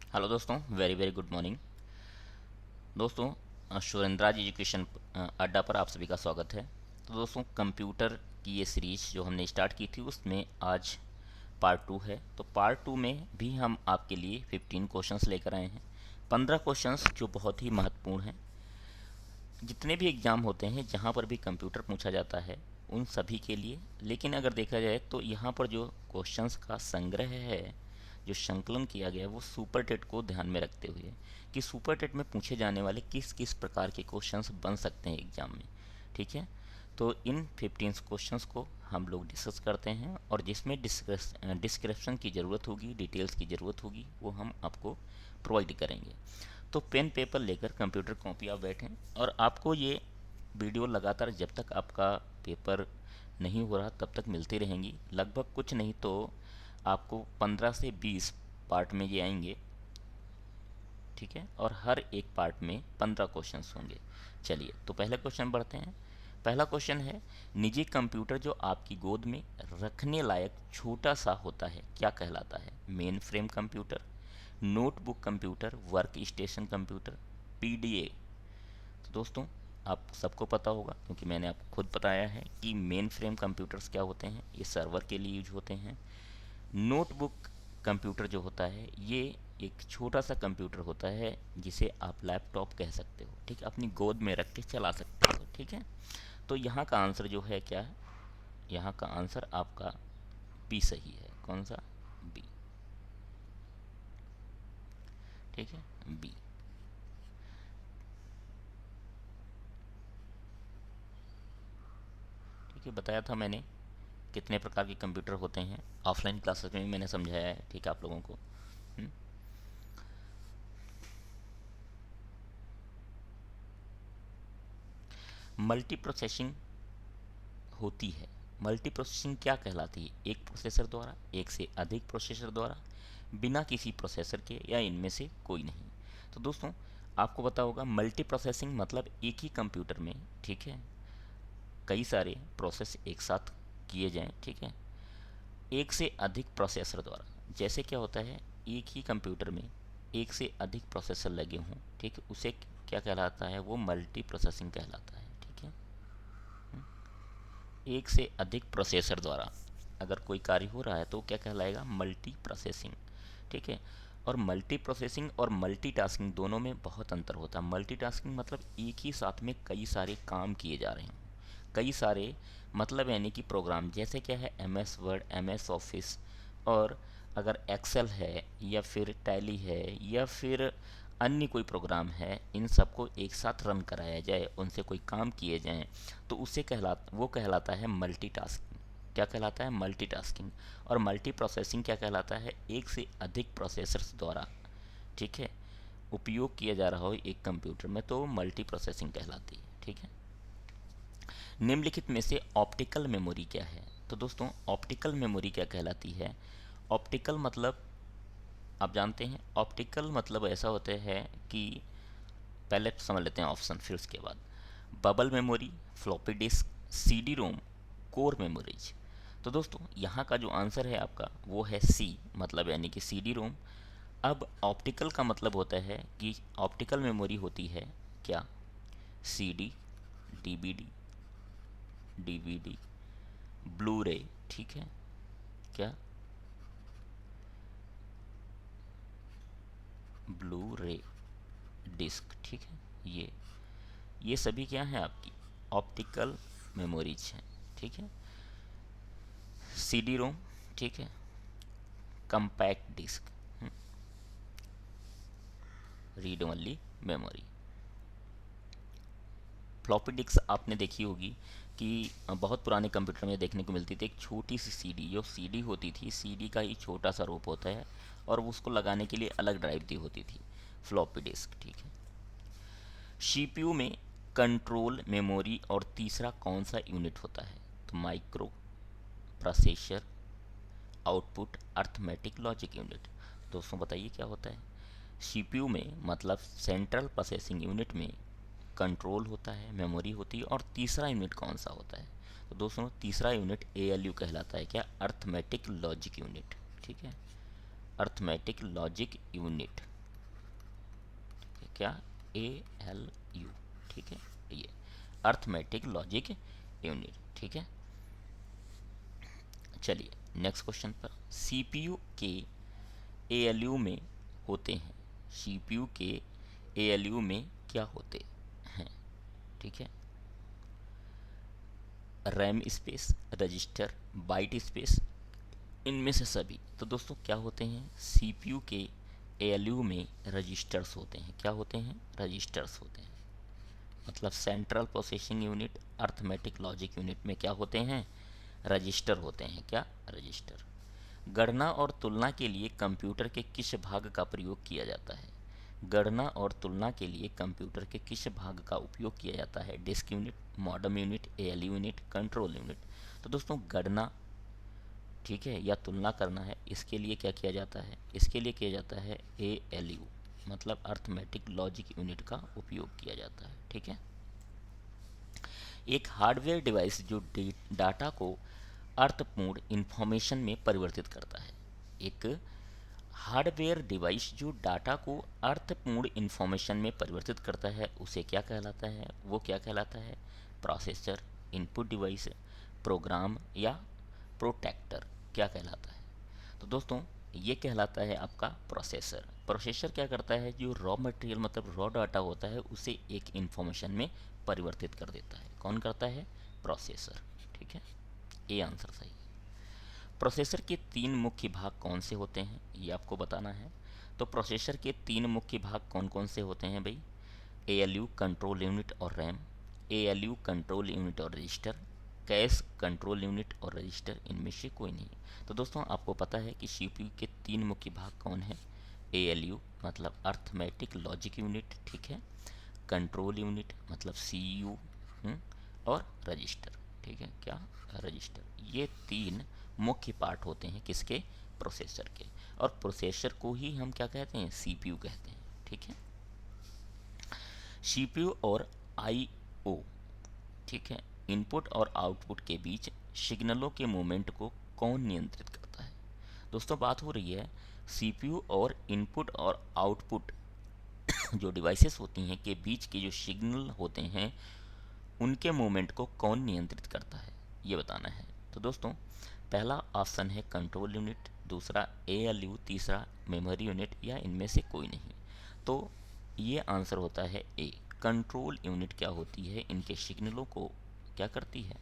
Hello दोस्तों, very very good morning दोस्तों। सुरेंद्राज education अड्डा पर आप सभी का स्वागत है। तो दोस्तों, कंप्यूटर की ये सीरीज जो हमने स्टार्ट की थी उसमें आज पार्ट टू है। तो पार्ट टू में भी हम आपके लिए 15 क्वेश्चंस लेकर आए हैं। 15 क्वेश्चंस जो बहुत ही महत्वपूर्ण हैं। जितने भी एग्ज़ाम होते हैं जहाँ पर भी कंप्यूटर पूछा जाता है उन सभी के लिए, लेकिन अगर देखा जाए तो यहाँ पर जो क्वेश्चंस का संग्रह है, जो संकलन किया गया है, वो सुपर टेट को ध्यान में रखते हुए कि सुपर टेट में पूछे जाने वाले किस किस प्रकार के क्वेश्चंस बन सकते हैं एग्ज़ाम में। ठीक है, तो इन 15 क्वेश्चंस को हम लोग डिस्कस करते हैं और जिसमें डिस्क्रिप्शन की ज़रूरत होगी, डिटेल्स की ज़रूरत होगी, वो हम आपको प्रोवाइड करेंगे। तो पेन पेपर लेकर कंप्यूटर कॉपी आप बैठें और आपको ये वीडियो लगातार जब तक आपका पेपर नहीं हो रहा तब तक मिलती रहेंगी। लगभग कुछ नहीं तो आपको 15 से 20 पार्ट में ये आएंगे। ठीक है, और हर एक पार्ट में 15 क्वेश्चंस होंगे। चलिए, तो पहले क्वेश्चन बढ़ते हैं। पहला क्वेश्चन है, निजी कंप्यूटर जो आपकी गोद में रखने लायक छोटा सा होता है क्या कहलाता है? Main frame computer, notebook computer, work station computer, PDA. तो दोस्तों, आप सबको पता होगा क्योंकि मैंने आपको खुद बताया है कि मेन फ्रेम कंप्यूटर्स क्या होते हैं। ये सर्वर के लिए यूज होते हैं। नोटबुक कंप्यूटर जो होता है ये एक छोटा सा कंप्यूटर होता है जिसे आप लैपटॉप कह सकते हो। ठीक है, अपनी गोद में रख के चला सकते हो। ठीक है, तो यहाँ का आंसर जो है क्या है? यहाँ का आंसर आपका बी सही है। कौन सा? बी। ठीक है, बी। ठीक है, बताया था मैंने कितने प्रकार के कंप्यूटर होते हैं। ऑफलाइन क्लासेस में भी मैंने समझाया है। ठीक है, आप लोगों को। हम्म, मल्टी प्रोसेसिंग होती है। मल्टी प्रोसेसिंग क्या कहलाती है? एक प्रोसेसर द्वारा, एक से अधिक प्रोसेसर द्वारा, बिना किसी प्रोसेसर के, या इनमें से कोई नहीं। तो दोस्तों, आपको पता होगा मल्टी प्रोसेसिंग मतलब एक ही कंप्यूटर में, ठीक है, कई सारे प्रोसेस एक साथ किए जाएं। ठीक है, एक से अधिक प्रोसेसर द्वारा। जैसे क्या होता है, एक ही कंप्यूटर में एक से अधिक प्रोसेसर लगे हों, ठीक है, उसे क्या कहलाता है? वो मल्टी प्रोसेसिंग कहलाता है। ठीक है, एक से अधिक प्रोसेसर द्वारा अगर कोई कार्य हो रहा है तो क्या कहलाएगा? Multi processing. ठीक है, और मल्टी प्रोसेसिंग और मल्टीटास्किंग दोनों में बहुत अंतर होता है। मल्टीटास्किंग मतलब एक ही साथ में कई सारे काम किए जा रहे हैं। कई सारे मतलब यानी कि प्रोग्राम, जैसे क्या है, M S Word, M S Office, और अगर एक्सेल है या फिर टैली है या फिर अन्य कोई प्रोग्राम है, इन सबको एक साथ रन कराया जाए, उनसे कोई काम किए जाएं, तो उसे वो कहलाता है मल्टीटास्किंग। क्या कहलाता है? मल्टीटास्किंग। और मल्टी प्रोसेसिंग क्या कहलाता है? एक से अधिक प्रोसेसर्स द्वारा, ठीक है, उपयोग किया जा रहा हो एक कंप्यूटर में, तो मल्टी प्रोसेसिंग कहलाती है। ठीक है, निम्नलिखित में से ऑप्टिकल मेमोरी क्या है? तो दोस्तों, ऑप्टिकल मेमोरी क्या कहलाती है? ऑप्टिकल मतलब आप जानते हैं, ऑप्टिकल मतलब ऐसा होता है कि पहले समझ लेते हैं ऑप्शन, फिर उसके बाद। Bubble memory, floppy disc, CD ROM, core memories. तो दोस्तों, यहाँ का जो आंसर है आपका वो है सी, मतलब यानी कि सीडी रोम। अब ऑप्टिकल का मतलब होता है कि ऑप्टिकल मेमोरी होती है क्या? सीडी, डीवीडी, डीवीडी, ब्लू रे, ठीक है, क्या? ब्लू रे डिस्क। ठीक है, ये सभी क्या है आपकी? ऑप्टिकल मेमोरीज हैं। ठीक है, सीडी रोम, ठीक है, compact disc, read only memory. Floppy disk आपने देखी होगी कि बहुत पुराने कंप्यूटर में देखने को मिलती थी। एक छोटी सी सीडी, जो सीडी होती थी, सीडी का ही छोटा सा रूप होता है और उसको लगाने के लिए अलग ड्राइव दी होती थी, फ्लॉपी डिस्क। ठीक है, सीपीयू में कंट्रोल मेमोरी और तीसरा कौन सा यूनिट होता है? तो micro processor, output, arithmetic, logic unit. दोस्तों बताइए क्या होता है? सीपीयू में मतलब सेंट्रल प्रोसेसिंग यूनिट में कंट्रोल होता है, मेमोरी होती है, और तीसरा यूनिट कौन सा होता है? तो दोस्तों, तीसरा यूनिट एएलयू कहलाता है। क्या? Arithmetic logic unit. ठीक है, अर्थमेटिक लॉजिक यूनिट। क्या, ALU, ठीक है, ये अर्थमेटिक लॉजिक यूनिट, ठीक है। चलिए नेक्स्ट क्वेश्चन पर, CPU के ALU में होते हैं, CPU के ALU में क्या होते हैं, ठीक है, RAM space, register, byte space, इनमें से सभी। तो दोस्तों क्या होते हैं, CPU के ALU में रजिस्टर्स होते हैं, क्या होते हैं, रजिस्टर्स होते हैं, मतलब central processing unit, arithmetic logic unit में क्या होते हैं, रजिस्टर होते हैं, क्या, रजिस्टर। गणना और तुलना के लिए कंप्यूटर के किस भाग का प्रयोग किया जाता है, गणना और तुलना के लिए कंप्यूटर के किस भाग का उपयोग किया जाता है, disk unit, modem unit, ALU unit, control unit. तो दोस्तों गणना, ठीक है, या तुलना करना है, इसके लिए क्या किया जाता है, इसके लिए किया जाता है ALU, मतलब अर्थमेटिक लॉजिक यूनिट का उपयोग किया जाता है, ठीक है। एक हार्डवेयर डिवाइस जो डाटा को अर्थपूर्ण इंफॉर्मेशन में परिवर्तित करता है, एक हार्डवेयर डिवाइस जो डाटा को अर्थपूर्ण इंफॉर्मेशन में परिवर्तित करता है, उसे क्या कहलाता है, वो क्या कहलाता है, प्रोसेसर, इनपुट डिवाइस, प्रोग्राम या प्रोटेक्टर, क्या कहलाता है। तो दोस्तों ये कहलाता है आपका प्रोसेसर। प्रोसेसर क्या करता है, जो रॉ मटेरियल मतलब रॉ डाटा होता है उसे एक इंफॉर्मेशन में परिवर्तित कर देता है, कौन करता है, प्रोसेसर, ठीक है, ये आंसर सही है। प्रोसेसर के तीन मुख्य भाग कौन से होते हैं, ये आपको बताना है। तो प्रोसेसर के तीन मुख्य भाग कौन कौन से होते हैं भाई, ALU कंट्रोल यूनिट और रैम, ALU कंट्रोल यूनिट और रजिस्टर, कैश कंट्रोल यूनिट और रजिस्टर, इनमें से कोई नहीं। तो दोस्तों आपको पता है कि CPU के तीन मुख्य भाग कौन है, ALU मतलब अर्थमेटिक लॉजिक यूनिट, ठीक है, कंट्रोल यूनिट मतलब CU, और रजिस्टर, ठीक है, क्या, रजिस्टर। ये तीन मुख्य पार्ट होते हैं किसके, प्रोसेसर के। और प्रोसेसर को ही हम क्या कहते हैं, CPU कहते हैं, ठीक है। CPU और IO, ठीक है, इनपुट और आउटपुट के बीच सिग्नलों के मूवमेंट को कौन नियंत्रित करता है। दोस्तों बात हो रही है CPU और इनपुट और आउटपुट जो डिवाइसेस होती हैं के बीच के जो सिग्नल होते हैं उनके मूवमेंट को कौन नियंत्रित करता है, ये बताना है। तो दोस्तों पहला ऑप्शन है कंट्रोल यूनिट, दूसरा ALU, तीसरा मेमोरी यूनिट, या इनमें से कोई नहीं। तो ये आंसर होता है ए, कंट्रोल यूनिट क्या होती है, इनके सिग्नलों को क्या करती है,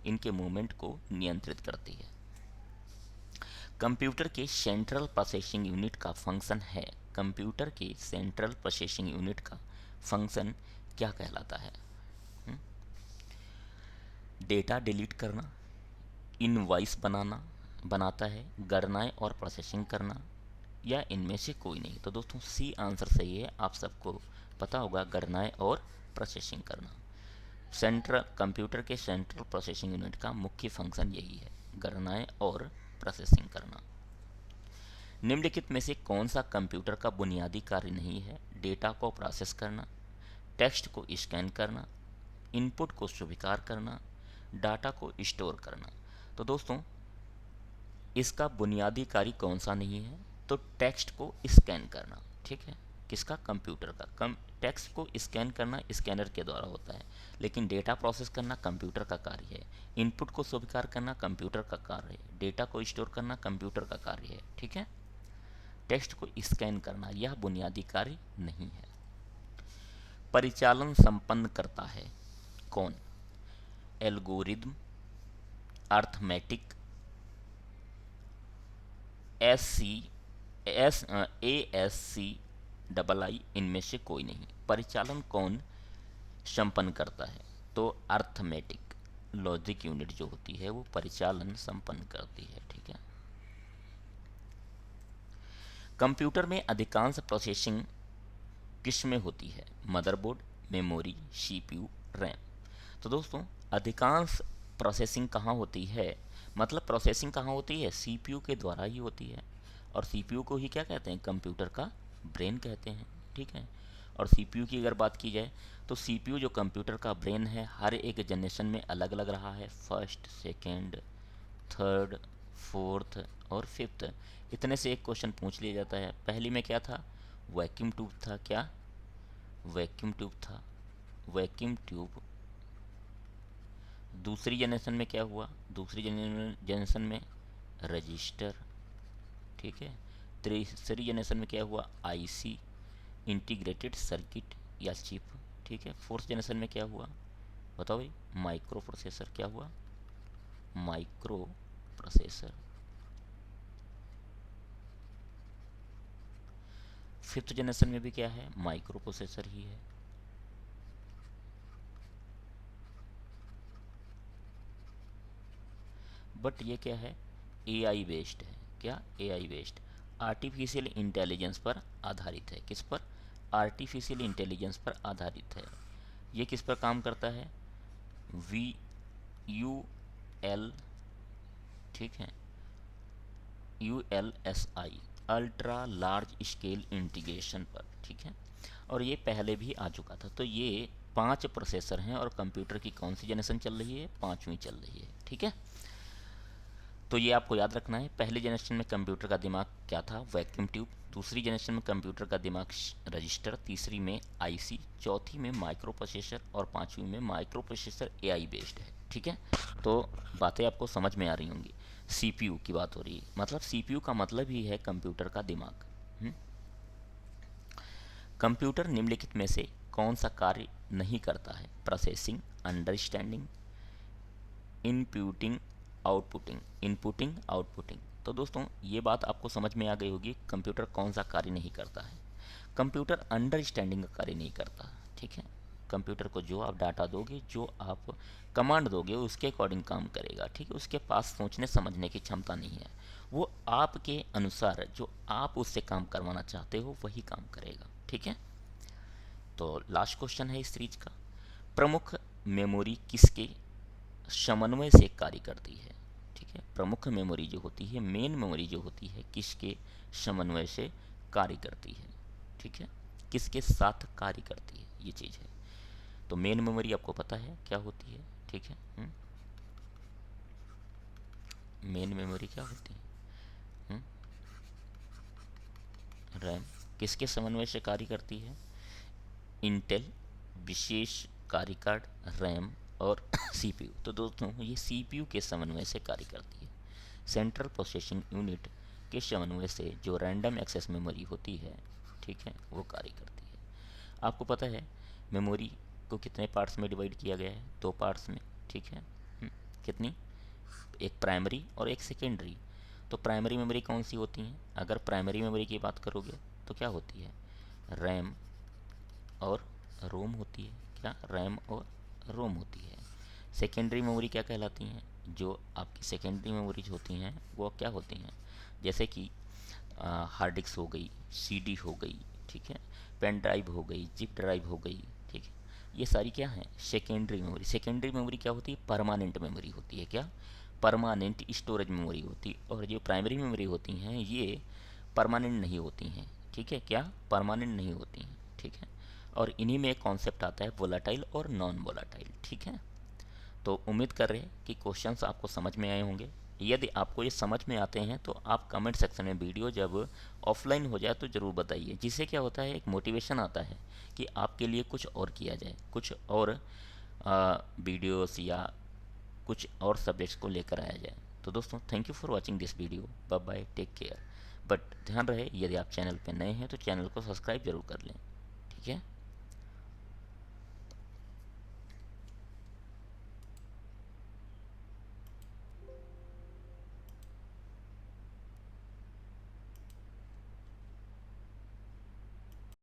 इनके मूवमेंट को नियंत्रित करती है। कंप्यूटर के सेंट्रल प्रोसेसिंग यूनिट का फंक्शन है, कंप्यूटर के सेंट्रल प्रोसेसिंग यूनिट का फंक्शन क्या कहलाता है, डेटा डिलीट करना, इनवॉइस बनाता है, गणनाएं और प्रोसेसिंग करना, या इनमें से कोई नहीं। तो दोस्तों सी आंसर सही है, आप सबको पता होगा गणनाएं और प्रोसेसिंग करना। सेंट्रल कंप्यूटर के सेंट्रल प्रोसेसिंग यूनिट का मुख्य फंक्शन यही है, गणनाएं और प्रोसेसिंग करना। निम्नलिखित में से कौन सा कंप्यूटर का बुनियादी कार्य नहीं है, डेटा को प्रोसेस करना, टेक्स्ट को स्कैन करना, इनपुट को स्वीकार करना, डाटा को स्टोर करना। तो दोस्तों इसका बुनियादी कार्य कौन सा नहीं है, तो टेक्स्ट को स्कैन करना, ठीक है, किसका, कंप्यूटर का। टेक्स्ट को स्कैन करना स्कैनर के द्वारा होता है, लेकिन डेटा प्रोसेस करना कंप्यूटर का कार्य है, इनपुट को स्वीकार करना कंप्यूटर का कार्य है, डेटा को स्टोर करना कंप्यूटर का कार्य है, ठीक है। टेक्स्ट को स्कैन करना यह बुनियादी कार्य नहीं है। परिचालन संपन्न करता है कौन, एल्गोरिदम, अर्थमेटिक, ASCII, इनमें से कोई नहीं। परिचालन कौन संपन्न करता है, तो अर्थमेटिक लॉजिक यूनिट जो होती है वो परिचालन संपन्न करती है, ठीक है। कंप्यूटर में अधिकांश प्रोसेसिंग किस में होती है, मदरबोर्ड, मेमोरी, CPU, रैम। तो दोस्तों अधिकांश प्रोसेसिंग कहाँ होती है, मतलब प्रोसेसिंग कहाँ होती है, CPU के द्वारा ही होती है। और CPU को ही क्या कहते हैं, कंप्यूटर का ब्रेन कहते हैं, ठीक है। और CPU की अगर बात की जाए तो CPU जो कंप्यूटर का ब्रेन है हर एक जनरेशन में अलग अलग रहा है, फर्स्ट, सेकेंड, थर्ड, फोर्थ और फिफ्थ। इतने से एक क्वेश्चन पूछ लिया जाता है। पहली में क्या था, वैक्यूम ट्यूब था, क्या, वैक्यूम ट्यूब था, वैक्यूम ट्यूब। दूसरी जनरेशन में क्या हुआ, दूसरी जनरेशन में रजिस्टर, ठीक है। तीसरी जनरेशन में क्या हुआ, आईसी, इंटीग्रेटेड सर्किट या चिप, ठीक है। फोर्थ जनरेशन में क्या हुआ, बताओ भाई, माइक्रो प्रोसेसर। क्या हुआ, माइक्रो प्रोसेसर। फिफ्थ जनरेशन में भी क्या है, माइक्रो प्रोसेसर ही है। बट ये क्या है, एआई बेस्ड है। क्या, एआई बेस्ड, आर्टिफिशियल इंटेलिजेंस पर आधारित है। किस पर, आर्टिफिशियल इंटेलिजेंस पर आधारित है। ये किस पर काम करता है, वी यू एल, ठीक है, ULSI, ultra large scale integration पर, ठीक है। और ये पहले भी आ चुका था। तो ये 5 प्रोसेसर हैं और कंप्यूटर की कौन सी जनरेशन चल रही है, 5वीं चल रही है, ठीक है। तो ये आपको याद रखना है। पहले जनरेशन में कंप्यूटर का दिमाग क्या था, वैक्यूम ट्यूब। दूसरी जनरेशन में कंप्यूटर का दिमाग रजिस्टर। तीसरी में आईसी, चौथी में माइक्रो प्रोसेसर और 5वीं में माइक्रो प्रोसेसर एआई बेस्ड है, ठीक है। तो बातें आपको समझ में आ रही होंगी। सीपीयू की बात हो रही है, मतलब सीपीयू का मतलब ही है कंप्यूटर का दिमाग। कंप्यूटर निम्नलिखित में से कौन सा कार्य नहीं करता है, processing, understanding, inputting, outputting, inputting outputting. तो दोस्तों ये बात आपको समझ में आ गई होगी, कंप्यूटर कौन सा कार्य नहीं करता है। कंप्यूटर अंडरस्टैंडिंग का कार्य नहीं करता, ठीक है। कंप्यूटर को जो आप डाटा दोगे, जो आप कमांड दोगे, उसके अकॉर्डिंग काम करेगा, ठीक है। उसके पास सोचने समझने की क्षमता नहीं है। वो आपके अनुसार जो आप उससे काम करवाना चाहते हो वही काम करेगा, ठीक है। तो लास्ट क्वेश्चन है इस सीरीज का, प्रमुख मेमोरी किसके समन्वय से कार्य करती है, ठीक है। प्रमुख मेमोरी जो होती है, मेन मेमोरी जो होती है, किसके समन्वय से कार्य करती है, ठीक है, किसके साथ कार्य करती है, ये चीज़ है। तो मेन मेमोरी आपको पता है क्या होती है, ठीक है। मेन मेमोरी क्या होती है, रैम। किसके समन्वय से कार्य करती है, इंटेल, विशेष कार्य कार्ड, रैम और सीपीयू। तो दोस्तों ये सीपीयू के समन्वय से कार्य करती है। सेंट्रल प्रोसेसिंग यूनिट के समन्वय से जो रैंडम एक्सेस मेमोरी होती है, ठीक है, वो कार्य करती है। आपको पता है मेमोरी को कितने पार्ट्स में डिवाइड किया गया है, 2 पार्ट्स में, ठीक है। कितनी, एक प्राइमरी और एक सेकेंडरी। तो प्राइमरी मेमोरी कौन सी होती हैं, अगर प्राइमरी मेमोरी की बात करोगे तो क्या होती है, रैम और रोम होती है। क्या, रैम और रोम होती है। सेकेंडरी मेमोरी क्या कहलाती हैं, जो आपकी सेकेंडरी मेमोरीज होती हैं वो क्या होती हैं, जैसे कि हार्ड डिस्क हो गई, सीडी हो गई, ठीक है, पेन ड्राइव हो गई, जिप ड्राइव हो गई, ठीक है। ये सारी क्या हैं, सेकेंडरी मेमोरी। सेकेंडरी मेमोरी क्या होती है, परमानेंट मेमोरी होती है। क्या, परमानेंट स्टोरेज मेमोरी होती है। और जो प्राइमरी मेमोरी होती हैं ये परमानेंट नहीं होती हैं, ठीक है। क्या, परमानेंट नहीं होती हैं, ठीक है। और इन्हीं में एक कॉन्सेप्ट आता है वोलाटाइल और नॉन वोलाटाइल, ठीक है। तो उम्मीद कर रहे हैं कि क्वेश्चंस आपको समझ में आए होंगे। यदि आपको ये समझ में आते हैं तो आप कमेंट सेक्शन में वीडियो जब ऑफलाइन हो जाए तो ज़रूर बताइए, जिससे क्या होता है, एक मोटिवेशन आता है कि आपके लिए कुछ और किया जाए, कुछ और वीडियोस या कुछ और सब्जेक्ट्स को लेकर आया जाए। तो दोस्तों thank you for watching this video, bye bye, take care. But ध्यान रहे, यदि आप चैनल पर नए हैं तो चैनल को सब्सक्राइब जरूर कर लें, ठीक है।